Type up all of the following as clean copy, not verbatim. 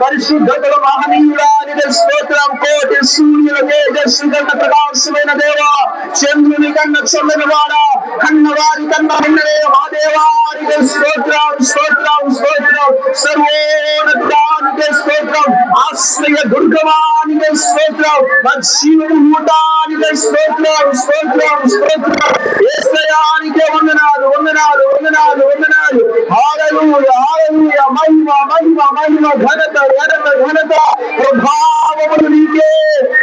పరిశుద్ధతల మహనీయుడానికి స్తోత్రం. కోటి సూర్యుల తేజస్సు కన్నా ప్రకాశమైన దేవా, చంద్రుని కన్నా చల్లని వాడా, కన్నవారి కన్నా ఉన్నదే మా దేవానికి స్తోత్రం స్తోత్రం స్తోత్రం. సర్వోన్నతానికి స్తోత్రం. ఆశ్రయ దుర్గమానికి స్తోత్రం. జీవముటానికి స్తోత్రం స్తోత్రం స్తోత్రం. యేసయ్యానికి వందనాలు వందనాలు వందనాలు వందనాలు. హల్లెలూయా హల్లెలూయా. మహిమ మహిమ మహిమ, ఘనత ఘనత ఘనత, ప్రభావములు నీకే.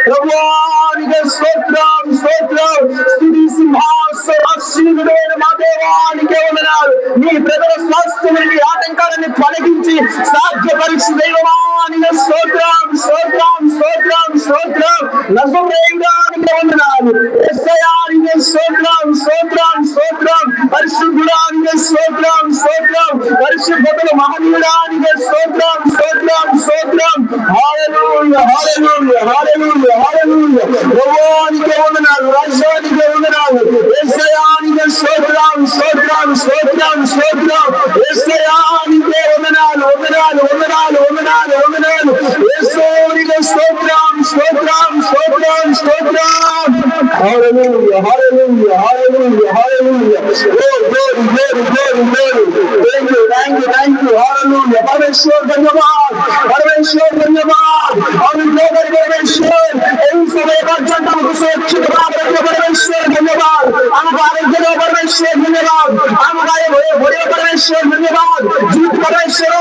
ప్రభువానికి స్తోత్రం స్తోత్రం. స్తుతి సింహాసనాసీనుడైన మా దేవానికి వందనాలు. నీ ప్రజల స్వాస్థ్యాన్ని ఆటంకాలను తొలగించి సాధ్యపరిచి దైవమానికి స్తోత్రం స్తోత్రం స్తోత్రం స్తోత్రం. నజరేయుడానికి వందనాలు. యేసయ్యానికి స్తోత్రం స్తోత్రం స్తోత్రం. పరిశుద్ధుడానికి స్తోత్రం స్తోత్రం. పరిశుద్ధతల మహనీయుడానికి స్తోత్రం స్తోత్రం స్తోత్రం. హల్లెలూయా హల్లెలూయా హల్లెలూయా హల్లెలూయా. ప్రభువానికి వందనాలు. రాజ్యానికి వందనాలు. యేసయ్యానికి స్తోత్రం స్తోత్రం స్తోత్రం స్తోత్రం. యేసయ్యానికి వందనాలు వందనాలు వందనాలు వందనాలు వందనాలు. యేసునికి స్తోత్రం స్తోత్రం స్తోత్రం స్తోత్రం. హల్లెలూయా హల్లెలూయా హల్లెలూయా హల్లెలూయా. glory glory glory glory. thank you thank you thank you. hallelujah. परमेश्वर धन्यवाद, परमेश्वर धन्यवाद. और लोगों परमेश्वर इन समय का जन्म हमको सुरक्षित रखने परमेश्वर धन्यवाद. हम आरोग्य दो परमेश्वर धन्यवाद. हम गाये भोरे परमेश्वर धन्यवाद. जीत परमेश्वर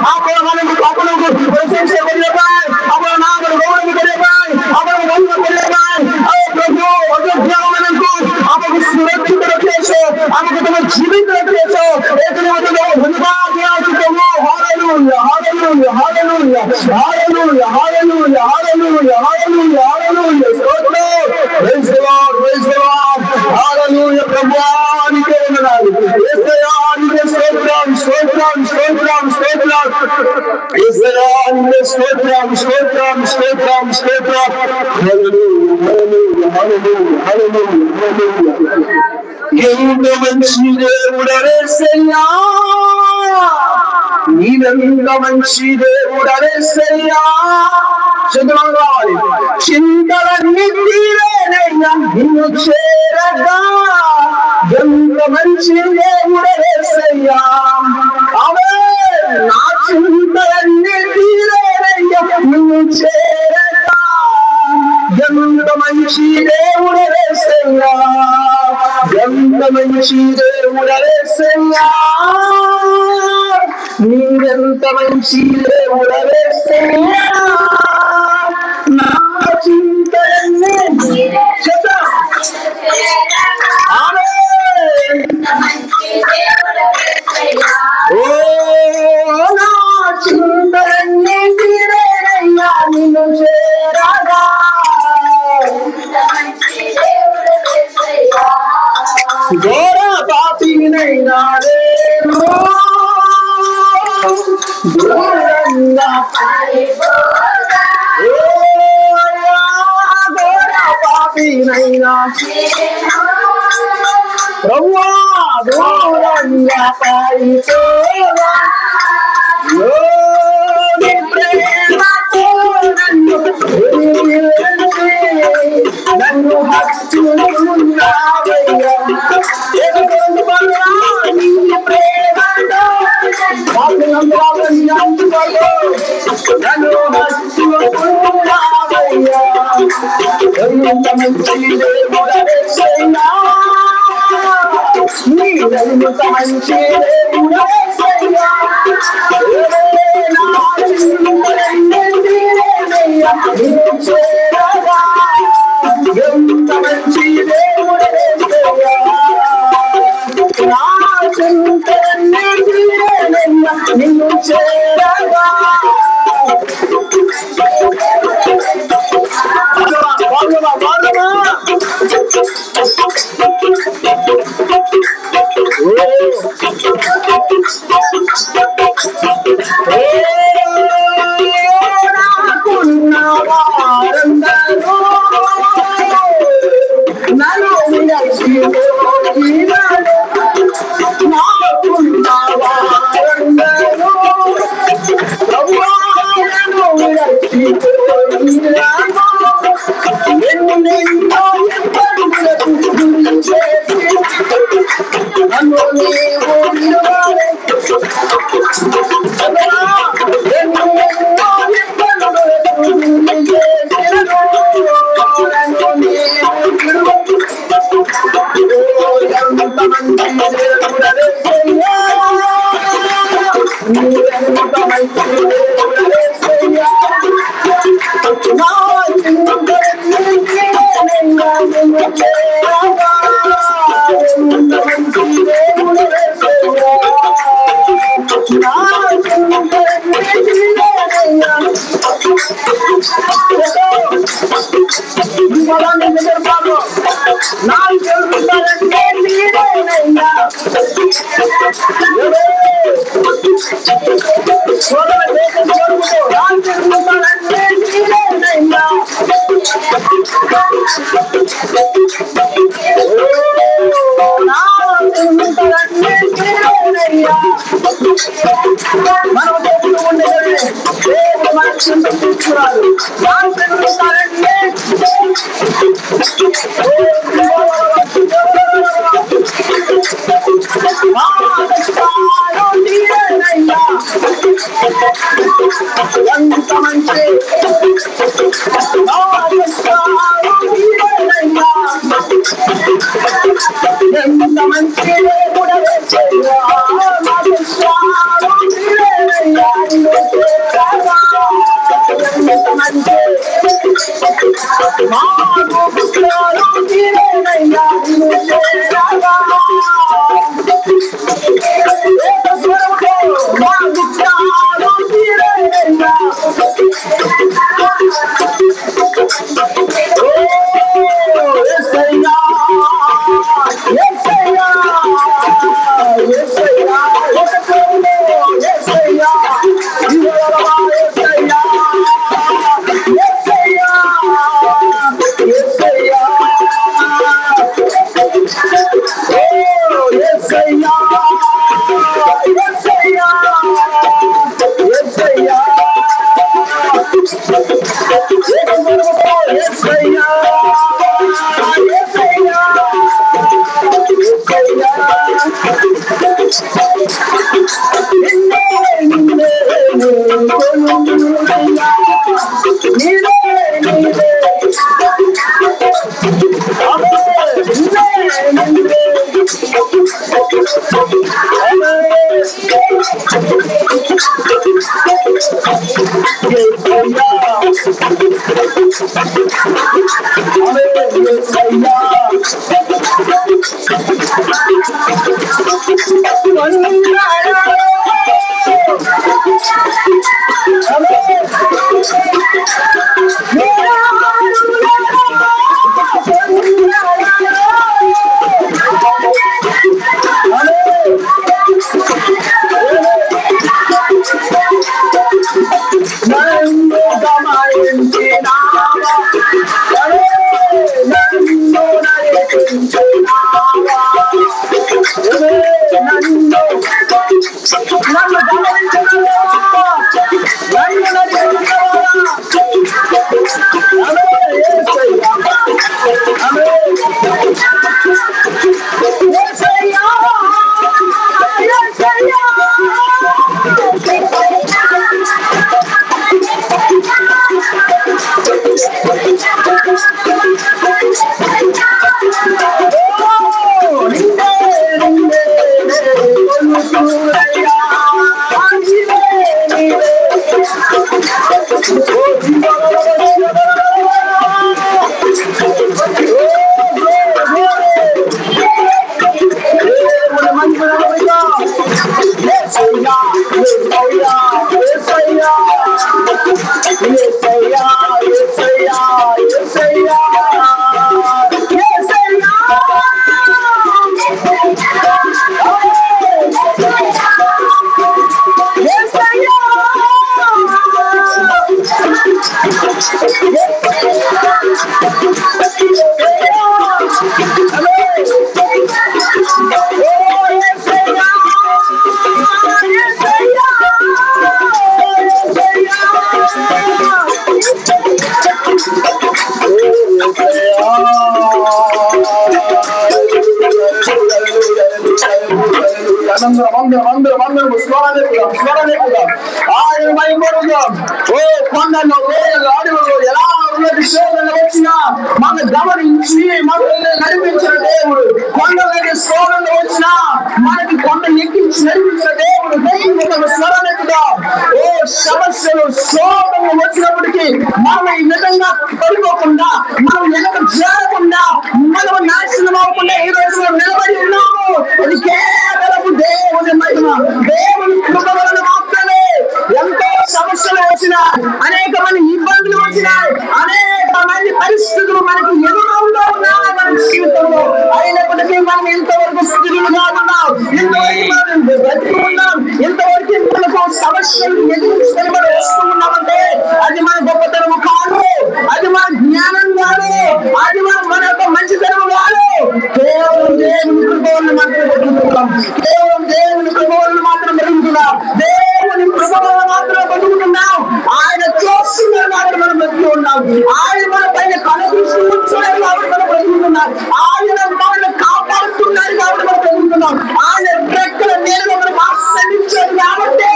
आप लोगों को प्रशंसा करने पाए, अपना नाम गौरव करने पाए, अपना महिमा करने पाए. प्रभु अयोध्या को आपको सुरक्षित रखे छो, आपको तुम जीवित रखे छो. एक धन्यवाद दिया प्रभु. Hallelujah hallelujah hallelujah hallelujah hallelujah hallelujah hallelujah hallelujah. Praise the Lord praise the Lord. Hallelujah. ప్రభువానికి వందనాలు. యేసయ్యానికి స్తోత్రం స్తోత్రం స్తోత్రం స్తోత్రం. యేసయ్యానికి స్తోత్రం స్తోత్రం స్తోత్రం స్తోత్రం. హల్లెలూయా హల్లెలూయా హల్లెలూయా హల్లెలూయా హల్లెలూయా. ఎంత మంచి దేవుడు యేసయ్యా, నీవెంత మంచి దేవుడు యేసయ్యా. చదువుకోవాలి. చింతలన్నీ తీరేనయ్యా నిన్ను చేరగా. ఎంత మంచి దేవుడు యేసయ్యా. ఆమేన్. నా చింతలన్నీ తీరేనయ్యా నిన్ను చేరగా. ఎంత మంచి దేవుడు యేసయ్యా, ఎంత మంచి దేవుడు యేసయ్యా. నీవెంత మంచి దేవుడు యేసయ్యా. నా చింతలన్నీ చేరగా. ఆమేన్. ఓ నా చింతలన్నీ తీరేనయ్యా నిన్ను చేరగా. ఘోర పాపినైనా నేను దూరంగా ఘోర పాపినైనా ప్రభువా దూరంగా పారిపోగా. ప్రేమతో నన్ను హత్తుకున్నావయ్యా. ప్రేమతో నన్ను హత్తుకున్నావయ్యా. ఎంత మంచి దేవుడు యేసయ్యా. నీవెంత మంచి దేవుడు యేసయ్యా. ఎంత మంచి దేవుడు యేసయ్యా. నా చింతలన్నీ తీరేనయ్యా నిన్ను చేరగా. నాకున్న వారందరూ నన్ను విడిచిపోయినారు. నాకున్న వారందరూ సోదర దేశం కొడుకుతో రాజులన్నీ నీవేనయ్యా. నా చింతలన్నీ నీవేనయ్యా. మనం చెప్తూ ఉండేది దేవుడు మన చింత తీర్చున్నాడు. నా చింతలన్నీ ఎంత మంచి ఎంత మంచి అందరూ స్మరణిద్దాం. ఆయన మైపడుదాం. ఓ కొండల్లో లోయల్లో అడవుల్లో ఎలా ఉన్నది శోధన వచ్చినా మన గమనించి మనల్ని నడిపించిన దేవుడు. కొండలకి శోధన వచ్చినా మనకి కొండ ఎక్కించి నడిపించిన దేవుడు. దేవుడు స్మరణిద్దాం. ఓ సమస్యలు శోధనలు వచ్చినప్పటికీ మనం ఈ విధంగా పడిపోకుండా, మనం వెనక చేరకుండా, మనం నాశనం అవ్వకుండా ఈ రోజు నిలబడి ఉన్నాము. అది కేవలం దేవుని మహిమ, దేవుని కృప వలన మాత్రమే. ఎంతో సమస్యలు వచ్చినా, అనేక మంది ఇబ్బందులు వచ్చినాయి, అనేక మంది పరిస్థితులు మనకు ఎదురుగా ఉన్నాయి మన జీవితంలో. అయినప్పటికీ మనం ఇంతవరకు స్థిరులుగా ఉన్నాం, ఇంతవరకు మనం బ్రతికి ఉన్నాం, ఇంతవరకు మనం సమస్యలు ఎదుర్కొని మనం వస్తూ ఉన్నామంటే అది మన గొప్పతనము కాదు, అది మన జ్ఞానం కాదు, అది మన యొక్క మంచితనం కాదు. కేవలం దేవుని కృప వల్ల మాత్రం బతుకుతున్నాం, కేవలం దేవుని కృప వల్ల మాత్రం బతుకుతున్నాం, దేవుని కృప వల్ల మాత్రం బతుకుతున్నాం. ఆయన చూస్తున్నారు కాబట్టి మనం బతుకు ఉన్నాం, ఆయన మన పైన కనుదృష్టి ఉంచున్నారు కాబట్టి మనం బతుకుతున్నాం, ఆయన మనల్ని కాపాడుతున్నారు కాబట్టి మనం బతుకుతున్నాం, ఆయన రెక్కల నేరుగా మనం ఆశ్రయించారు కాబట్టి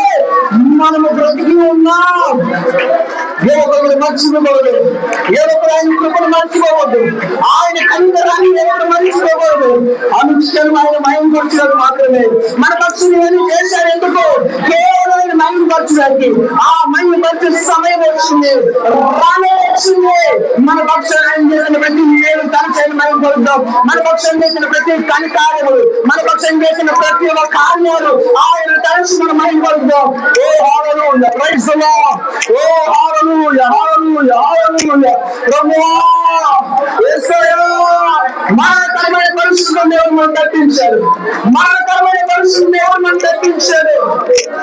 మనము బ్రతికి ఉన్నాం. ఏ ఒక్కరు మర్చిపోకూడదు, ఏ ఒక్కరు ఆయన కృపను మర్చిపోవద్దు, ఆయన కనికరాన్ని ఎవరు మర్చిపోకూడదు. అనుక్షణం ఆయన మహిమపరచడానికి మాత్రమే మన పక్షులు ఏమి చేశారు, ఎందుకు? కేవలం ఆయన మహిమపరచడానికి. ఆ మహిమపరిచే సమయం వచ్చింది, రానే వచ్చింది. మన పక్షాన్ని ఆయన చేసిన ప్రతి మేలు తనచైన మహిమపరుద్దాం, మన పక్షం చేసిన ప్రతి కనికార్యములు, మన పక్షం చేసిన ప్రతి ఒక్క కార్యాలు ఆయన తలచి మనం మహిమపరుద్దాం. ఓ హల్లెలూయా, ప్రైజ్ ది లార్డ్. ఓ హల్లెలూయా, హల్లెలూయా, హల్లెలూయా. ప్రభువా, యేసయ్యా, మరణకరమైన పరిస్థితులను దేవుడు మనం తప్పించాడు, మరణకరమైన పరిస్థితులను దేవుడు మనం తప్పించాడు,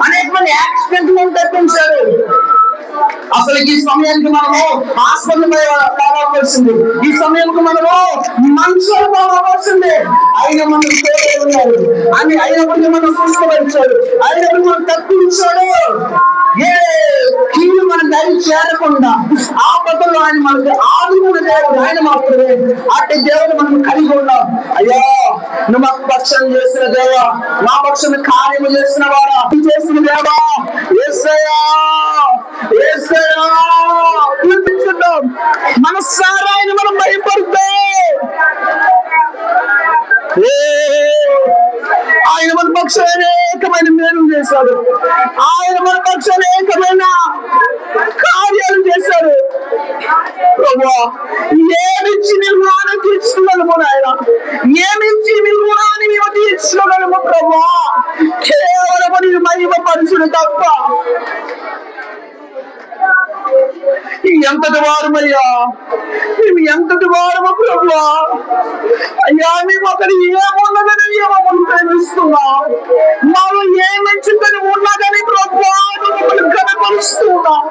అనేకమంది యాక్సిడెంట్ మనం తప్పించాడు. అసలు ఈ సమయానికి మనము హాస్పిటల్ పోవాల్సింది, ఈ సమయానికి మనము మంచులు పోవాల్సిందే. అయినా మనం ఉన్నారు అని అయినప్పటికీ మనం చూసుకోవచ్చాడు, అయినప్పుడు మనం తప్పించాడు. ఏ కీడు మన దరి చేరకుండా ఆపదలో ఆయన మనకు ఆదుకున్న దేవుడు ఆయన మాత్రమే. అట్టి దేవుడు మనం కలిగి ఉన్నాం. అయ్యా, నువ్వు మాకు పక్షం చేసిన దేవా, మా పక్షం కార్యము చేసిన వారా, చేసిన దేవా, యేసయ్యా, యేసయ్యా కీర్తించుకుందాం. మనసారా ఆయన మనం భయపడతాం. ఆయన మన పక్షం అనేకమైన మేలు చేశాడు, ఆయన మన పక్షం అనేకమైన కార్యాలు చేశాడు. ప్రభువా, ఏమిచ్చి నీ రుణాన్ని తీర్చుకోగలము నాయన, ఏమిచ్చి నీ రుణాన్ని మేము తీర్చుకోగలము ప్రభువా? కేవలం నీ మహిమ పరుచుడు తప్ప. ఎంతటి వారమయ్యా, మేము ఎంతటి వారము ప్రభువా? అయ్యా, మేము అక్కడ ఏమున్నదని మమ్మల్ని ప్రేమిస్తున్నాం, మాలో ఏ మంచిదని ఉన్నదని ప్రభువా మమ్మల్ని కనపరుస్తున్నాం,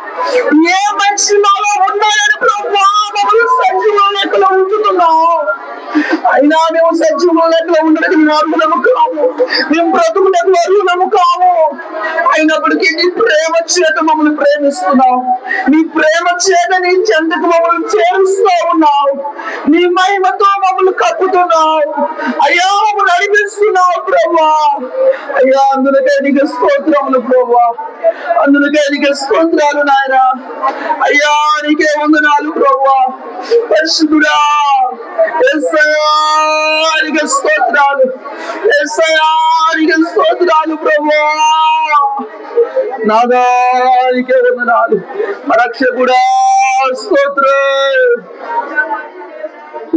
ఏ మంచి మాలో ఉన్నాయని ప్రభువా మమ్మల్ని సజీవ లెక్కలో ఉంచుతున్నాం. అయినా మేము సజీవ లెక్కలో ఉండడానికి అర్హులము కాము, మేము బ్రతుకులకు అర్హులము కాము. అయినప్పటికీ నీ ప్రేమ చేత మమ్మల్ని ప్రేమిస్తున్నావు, నీ ప్రేమ చేత నీ చెంతకు మమ్మల్ని చేరుస్తూ ఉన్నావు, నీ మహిమతో మమ్మల్ని కప్పుతున్నావు. అయ్యా, మమ్మల్ని నడిపిస్తున్నావు ప్రభువా. అయ్యా, అందుకే నీకు స్తోత్రములు ప్రభువా, అందుకే నీకు స్తోత్రాలు నాయన. అయ్యా, నీకే వందనాలు ప్రభువా. పరిశుద్ధుడా, యేసయ్యా నీకు స్తోత్రాలు, యేసయ్యా నీకు స్తోత్రాలు ప్రభువా. నాదా నీకే వందనాలు, రక్షకుడా స్తోత్రం.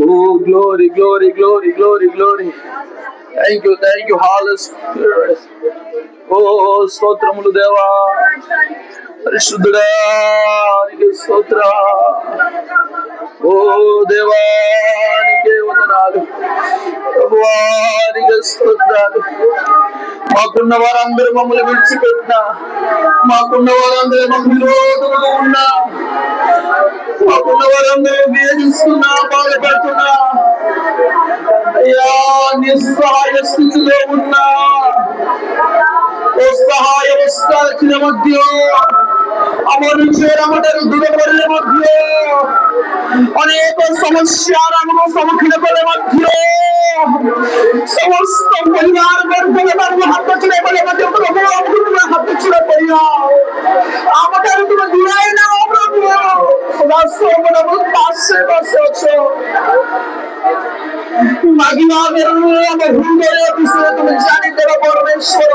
Oh, glory, glory, glory, glory, glory. Thank you, Holy Spirit. Oh, స్తోత్రములు దేవా, పరిశుద్ధుడా నీకే స్తోత్ర. ఓ దేవా నీకే వందనాలు, ప్రభువా నీకే స్తోత్రాలు. మాకున్న వారందరూ మమ్మల్ని విడిచిపెట్టినా, మాకున్న వారందరూ మాకు విరోధముగా ఉన్నా, మాకున్న వారందరూ వేధిస్తున్నా, బాధపడుతున్నా, అయ్యా నిస్సహాయ స్థితిలో ఉన్నా, ఓ సహాయ వస్తాచిన మధ్య, అమరుచేరమటరు దురపరుల మధ్య, అనేక సమస్యలను సముఖినపల మధ్య, సమస్త పరివార వర్గలను హత్యలే మధ్య హత్యలయ్యా, ఆమెకు దురైన సదాశోభనము దాస్యవచ్చు परमेश्वर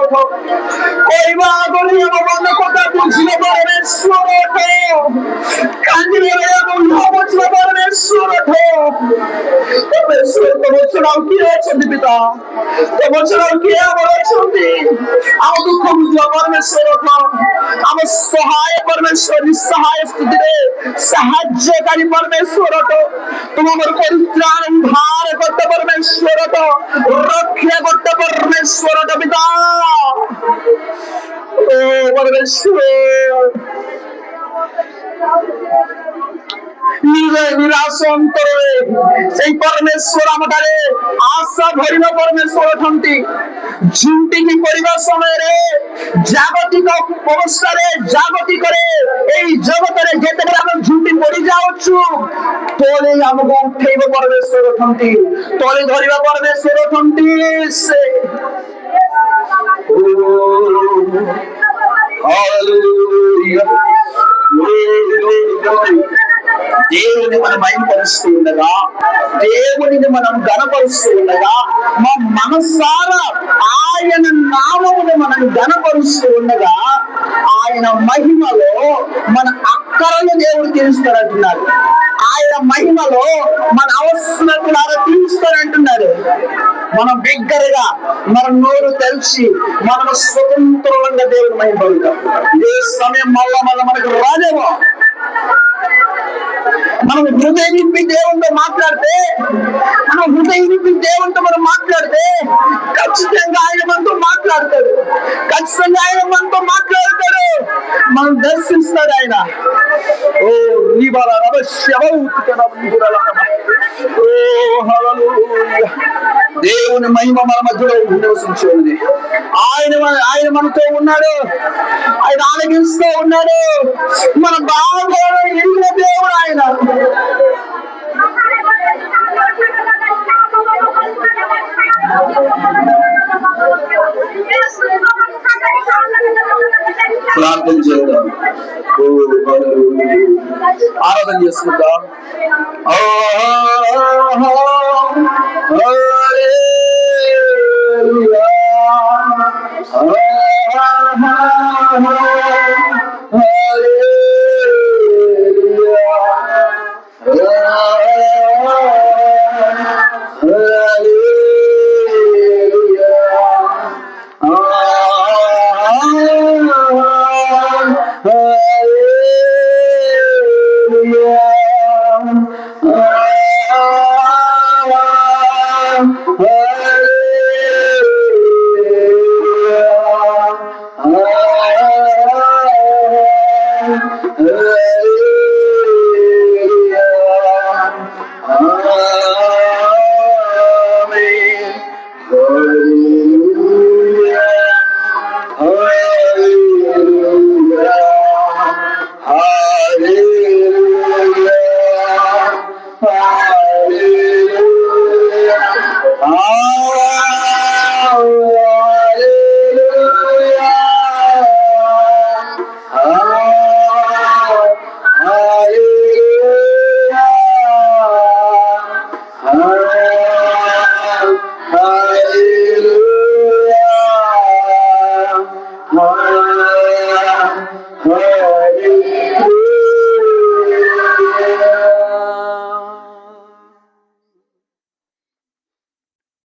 परमेश्वर निस्सहाय स्थिति साहाय्यकारी परमेश्वर तुम्हारे परित्राण उद्धार करते परमेश्वर रक्षा करते परमेश्वर पिता ओ परमेश्वर निराश अंतरे से परमेश्वर आशा भर परमेश्वर झुंटी की पड़ा समय जागतिक अवस्था जागतिक जगत जिते झुंटी पड़ जाऊँ तले आमको उठेब परमेश्वर तले धरवा परमेश्वर से దేవుని మనం మహిమపరుస్తూ ఉండగా దేవుని మనం ఘనపరుస్తూ ఉండగా మా మనసారా ఆయన నామమును మనం ఘనపరుస్తూ ఉండగా ఆయన మహిమలో మన అక్కరలు దేవుడు తీరుస్తాడంటున్నారు. ఆయన మహిమలో మన అవసరాలు తీరుస్తాడంటున్నారు. మనం బిగ్గరగా మన నోరు తెలిసి మనం స్వతంత్రంగా దేవుని మహిమపరుతాం. ఇదే సమయం మళ్ళా మనకు రాదేమో. మనం హృదయ నింపి దేవునితో మాట్లాడితే మనం మాట్లాడితే ఖచ్చితంగా ఆయన మనతో మాట్లాడతాడు. మనం దర్శిస్తాడు ఆయన. ఓ దేవుని మహిమ మన మధ్యలో నివసించింది. ఆయన మనతో ఉన్నాడు. ఆయన ఆలకిస్తూ ఉన్నాడు. మన బాగా ఎన్న దేవుడు ఆయన. ప్రార్థన చేద్దాం. ఆరాధన చేసుకుందాం.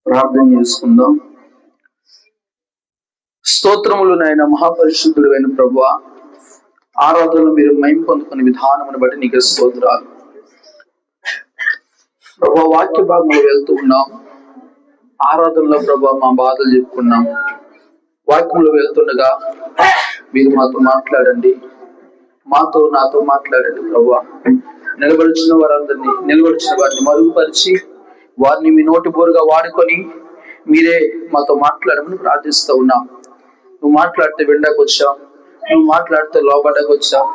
ప్రార్థన చేసుకుందాం. స్తోత్రములు నాయన మహాపరిశుద్ధుడు అయిన ప్రభువా, ఆరాధనలు మీరు మహిమ పొందుకునే విధానమును బట్టి నీకు స్తోత్రాలు ప్రభువా. వాక్య భాగంలో వెళ్తూ ఉన్నాం. ఆరాధనలో ప్రభువా మా బాధలు చెప్పుకున్నాం. వాక్యంలో వెళ్తుండగా మీరు మాతో మాట్లాడండి, నాతో మాట్లాడండి ప్రభువా. నిలబడిచిన వారిని మరుగుపరిచి వారిని మీ నోటి బోరుగా వాడుకొని మీరే మాతో మాట్లాడమని ప్రార్థిస్తూ ఉన్నాం. నువ్వు మాట్లాడితే వినడానికి వచ్చాం, నువ్వు మాట్లాడితే లోబడకు వచ్చాం,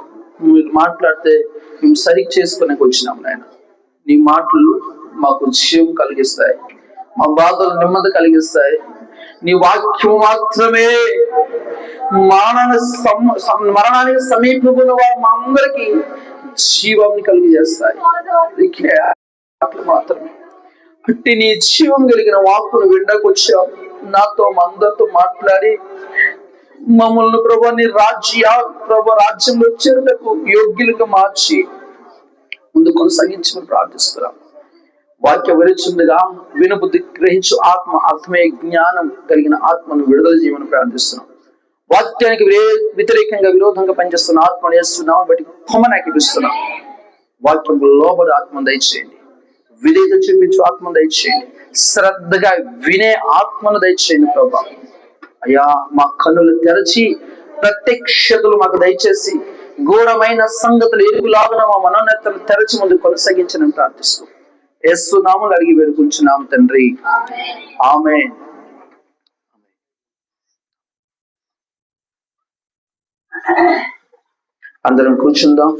నువ్వు మాట్లాడితే మేము సరిగ్గా చేసుకునేకి వచ్చినాం నాయన. నీ మాటలు మాకు జీవం కలిగిస్తాయి, మా బాధలు నెమ్మది కలిగిస్తాయి. నీ వాక్యం మాత్రమే మరణానికి సమీపంలో వారు మా అందరికి జీవాన్ని కలిగజేస్తాయి. మాత్రమే అట్టి నీ జీవం కలిగిన వాక్కును వినడానికి వచ్చావు. నాతో అందరితో మాట్లాడి మమ్మల్ని ప్రభా నీ రాజ్యంలో చేరుటకు యోగ్యులుగా మార్చి ముందు కొనసాగించమని ప్రార్థిస్తున్నాం. వాక్య విరుచుండగా వినుబుద్ధి గ్రహించు ఆత్మ, అర్థమయ్యే జ్ఞానం కలిగిన ఆత్మను విడుదల చేయమని ప్రార్థిస్తున్నాం. వాక్యానికి వ్యతిరేకంగా విరోధంగా పనిచేస్తున్న ఆత్మను వేస్తున్నాం బట్టి కొమ్మనాకిపిస్తున్నాం. వాక్యం లోబడి ఆత్మను దయచేయండి, విధేయత చూపించు ఆత్మను దయచేయండి, శ్రద్ధగా వినే ఆత్మను దయచేయండి ప్రభా. అయ్యా మా కన్నులు తెరచి ప్రత్యక్షతలు మాకు దయచేసి ఘోరమైన సంగతులు ఎరుగులాగున మా మనోనేతలు తెరచి ముందు కొనసాగించని ప్రార్థిస్తూ యేసు నామములో అడిగి వేడుకుంటున్నాం తండ్రి, ఆమేన్. అందరం కూర్చుందాం.